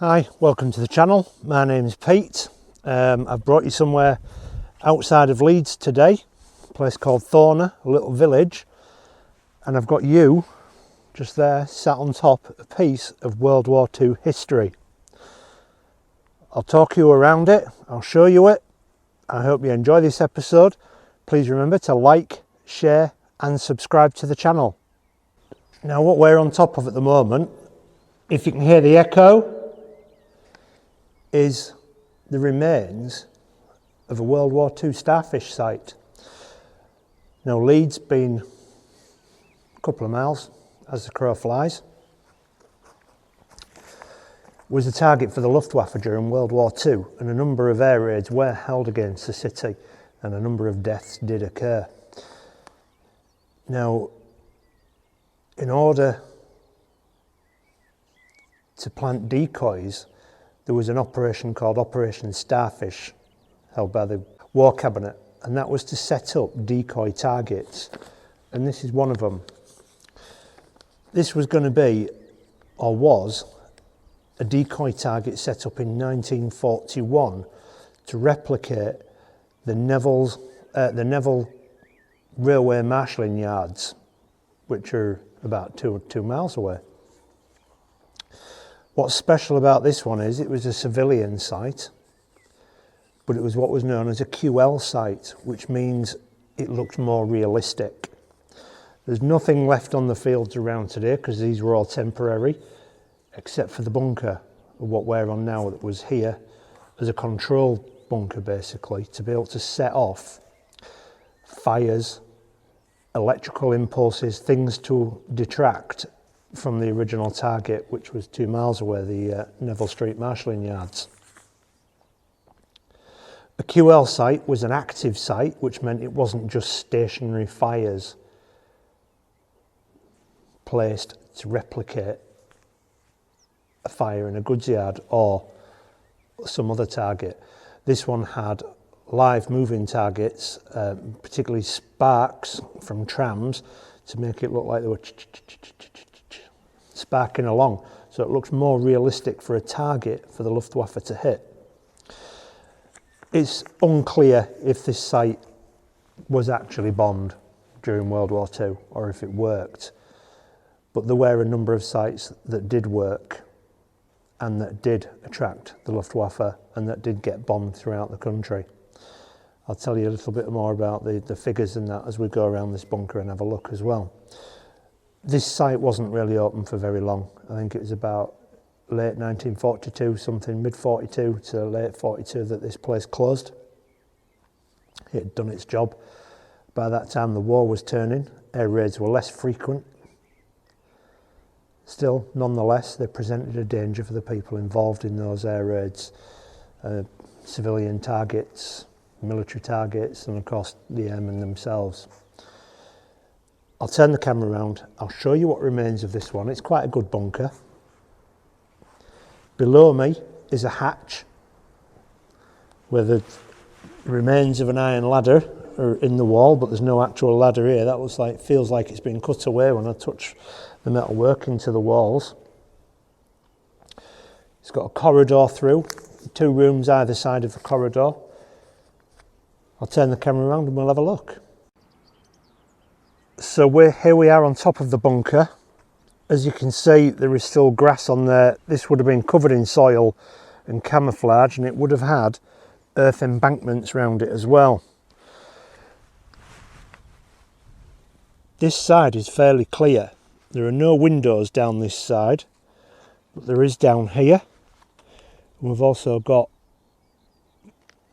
Hi, welcome to the channel. My name is Pete. I've brought you somewhere outside of Leeds today, a place called Thorner, a little village, and I've got you just there sat on top a piece of World War II history. I'll talk you around it, I'll show you it. I hope you enjoy this episode. Please remember to like, share and subscribe to the channel. Now what we're on top of at the moment, if you can hear the echo, is the remains of a World War II starfish site. Now Leeds being a couple of miles as the crow flies, was a target for the Luftwaffe during World War II, and a number of air raids were held against the city and a number of deaths did occur. Now, in order to plant decoys, there was an operation called Operation Starfish held by the War Cabinet, and that was to set up decoy targets, and this is one of them. This was going to be, or was, a decoy target set up in 1941 to replicate the Neville railway marshalling yards, which are about two miles away. What's special about this one is it was a civilian site, but it was what was known as a QL site, which means it looked more realistic. There's nothing left on the fields around today because these were all temporary, except for the bunker of what we're on now that was here as a control bunker, basically, to be able to set off fires, electrical impulses, things to detract from the original target, which was 2 miles away, the Neville Street marshalling yards. A QL site was an active site, which meant it wasn't just stationary fires placed to replicate a fire in a goods yard or some other target. This one had live moving targets, particularly sparks from trams, to make it look like they were sparking along, so it looks more realistic for a target for the Luftwaffe to hit. It's unclear if this site was actually bombed during World War II or if it worked, but there were a number of sites that did work and that did attract the Luftwaffe and that did get bombed throughout the country. I'll tell you a little bit more about the figures and that as we go around this bunker and have a look as well. This site wasn't really open for very long. I think it was about late 1942, something mid 42 to late 42 that this place closed. It had done its job. By that time the war was turning, air raids were less frequent. Still, nonetheless, they presented a danger for the people involved in those air raids. Civilian targets, military targets, and of course the airmen themselves. I'll turn the camera around, I'll show you what remains of this one. It's quite a good bunker. Below me is a hatch where the remains of an iron ladder are in the wall, but there's no actual ladder here. That looks like, feels like it's been cut away when I touch the metal work into the walls. It's got a corridor through, 2 rooms either side of the corridor. I'll turn the camera around and we'll have a look. So here we are on top of the bunker. As you can see, there is still grass on there. This would have been covered in soil and camouflage, and it would have had earth embankments around it as well. This side is fairly clear. There are no windows down this side, but there is down here. And we've also got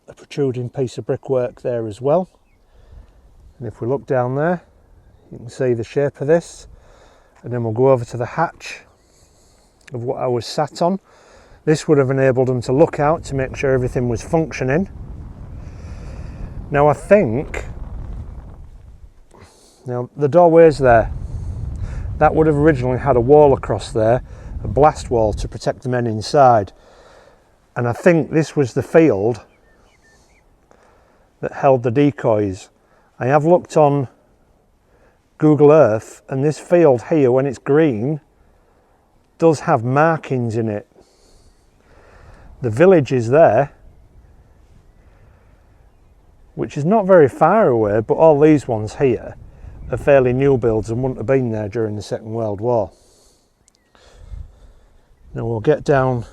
a protruding piece of brickwork there as well. And if we look down there, you can see the shape of this, and then we'll go over to the hatch of what I was sat on. This would have enabled them to look out to make sure everything was functioning. Now I think, now the doorway's there. That would have originally had a wall across there, a blast wall to protect the men inside. And I think this was the field that held the decoys. I have looked on Google Earth, and this field here, when it's green, does have markings in it. The village is there, which is not very far away, but all these ones here are fairly new builds and wouldn't have been there during the Second World War. Now we'll get down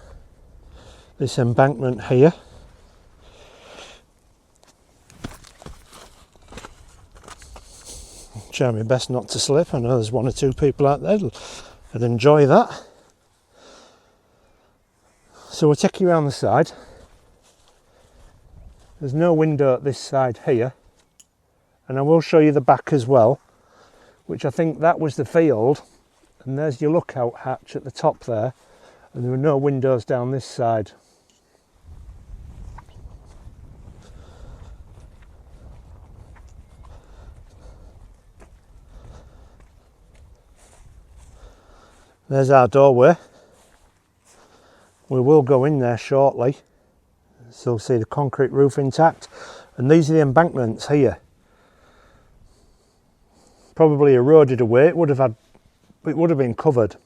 this embankment here. Try my best not to slip. I know there's one or two people out there that'd enjoy that. So we'll take you around the side. There's no window at this side here, and I will show you the back as well, which I think that was the field, and there's your lookout hatch at the top there, and there were no windows down this side. There's our doorway. We will go in there shortly, so you'll see the concrete roof intact, and these are the embankments here. Probably eroded away. It would have been covered,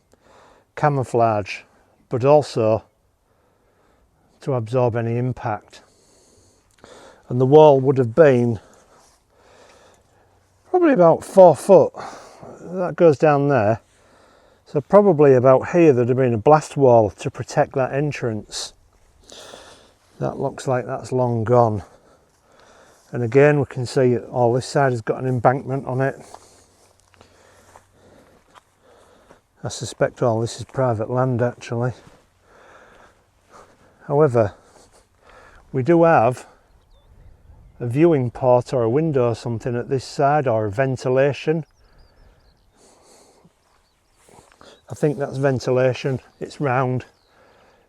camouflage, but also to absorb any impact. And the wall would have been probably about 4 foot. That goes down there. So probably about here there'd have been a blast wall to protect that entrance. That looks like that's long gone. And again we can see all this side has got an embankment on it. I suspect all this is private land actually. However, we do have a viewing port or a window or something at this side, or a ventilation. I think that's ventilation. It's round.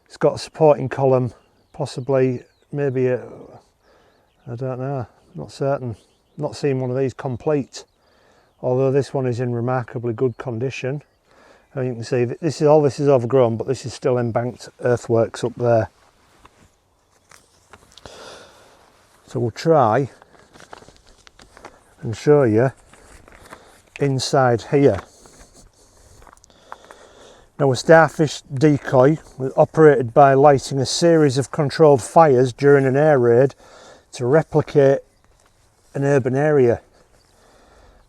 It's got a supporting column, possibly, maybe I don't know, not certain. Not seen one of these complete, although this one is in remarkably good condition. And you can see that this is overgrown, but this is still embanked earthworks up there. So we'll try and show you inside here. Now a Starfish decoy was operated by lighting a series of controlled fires during an air raid to replicate an urban area.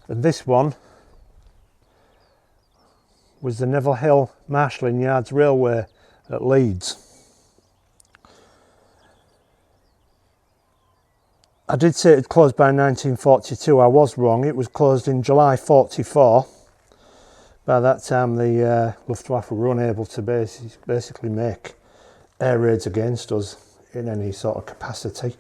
And this one was the Neville Hill Marshalling Yards Railway at Leeds. I did say it had closed by 1942, I was wrong. It was closed in July 44. By that time the Luftwaffe were unable to basically make air raids against us in any sort of capacity.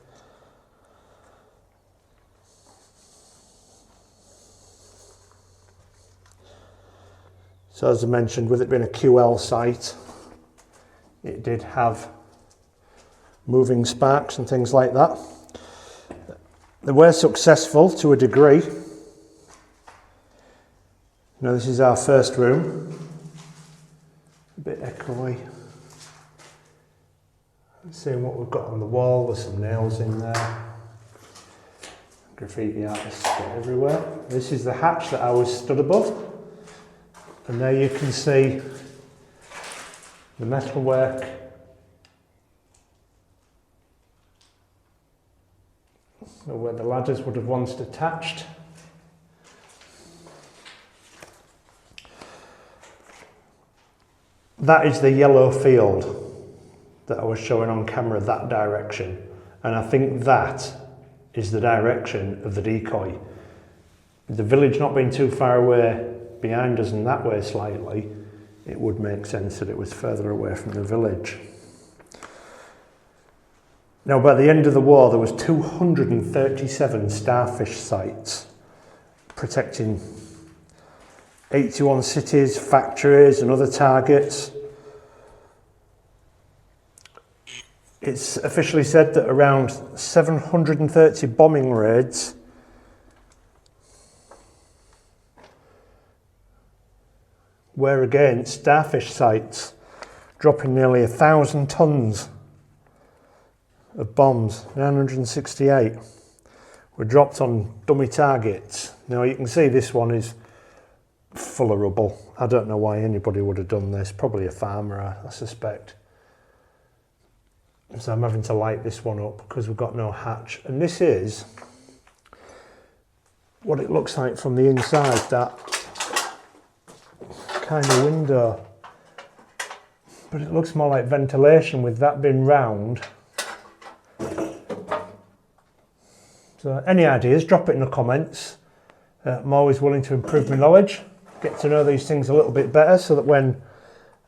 So as I mentioned, with it being a QL site, it did have moving sparks and things like that. They were successful to a degree. Now this is our first room, a bit echoey. Seeing what we've got on the wall, there's some nails in there. Graffiti artists get everywhere. This is the hatch that I was stood above. And there you can see the metalwork. Where the ladders would have once attached. That is the yellow field that I was showing on camera, that direction. And I think that is the direction of the decoy. The village not being too far away behind us and that way slightly, it would make sense that it was further away from the village. Now by the end of the war there was 237 Starfish sites protecting 81 cities, factories and other targets. It's officially said that around 730 bombing raids were against Starfish sites, dropping nearly 1,000 tons of bombs. 968 were dropped on dummy targets. Now you can see this one is full of rubble. I don't know why anybody would have done this, probably a farmer I suspect. So I'm having to light this one up because we've got no hatch. And this is what it looks like from the inside, that kind of window. But it looks more like ventilation with that being round. So any ideas, drop it in the comments. I'm always willing to improve my knowledge, get to know these things a little bit better so that when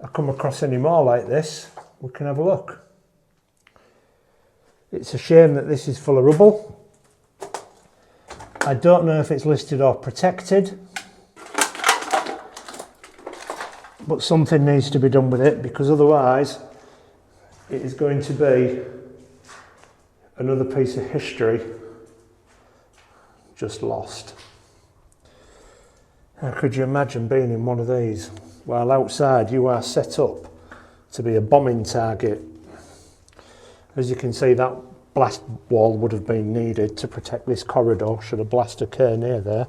I come across any more like this, we can have a look. It's a shame that this is full of rubble. I don't know if it's listed or protected, but something needs to be done with it, because otherwise it is going to be another piece of history just lost. How could you imagine being in one of these while outside you are set up to be a bombing target? As you can see, that blast wall would have been needed to protect this corridor should a blast occur near there.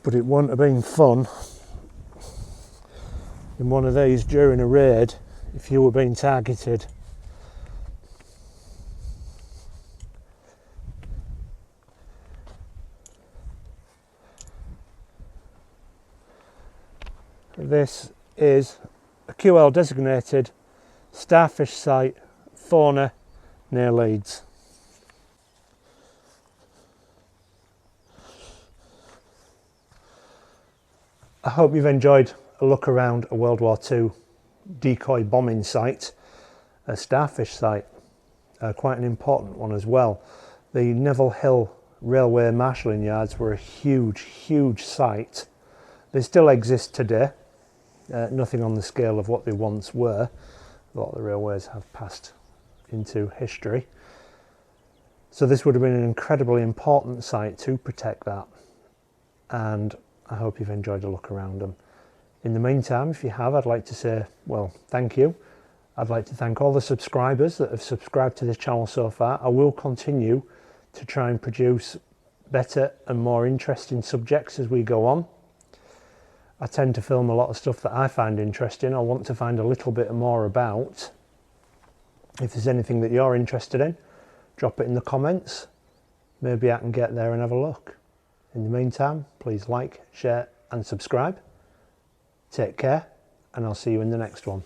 But it wouldn't have been fun in one of these during a raid if you were being targeted. This is a QL designated starfish site, Thorner, near Leeds. I hope you've enjoyed a look around a World War II decoy bombing site, a starfish site, quite an important one as well. The Neville Hill railway marshalling yards were a huge site. They still exist today, nothing on the scale of what they once were. A lot of the railways have passed into history. So this would have been an incredibly important site to protect that, and I hope you've enjoyed a look around them. In the meantime, if you have, I'd like to say, well, thank you. I'd like to thank all the subscribers that have subscribed to this channel so far. I will continue to try and produce better and more interesting subjects as we go on. I tend to film a lot of stuff that I find interesting. I want to find a little bit more about. If there's anything that you're interested in, drop it in the comments. Maybe I can get there and have a look. In the meantime, please like, share and subscribe. Take care, and I'll see you in the next one.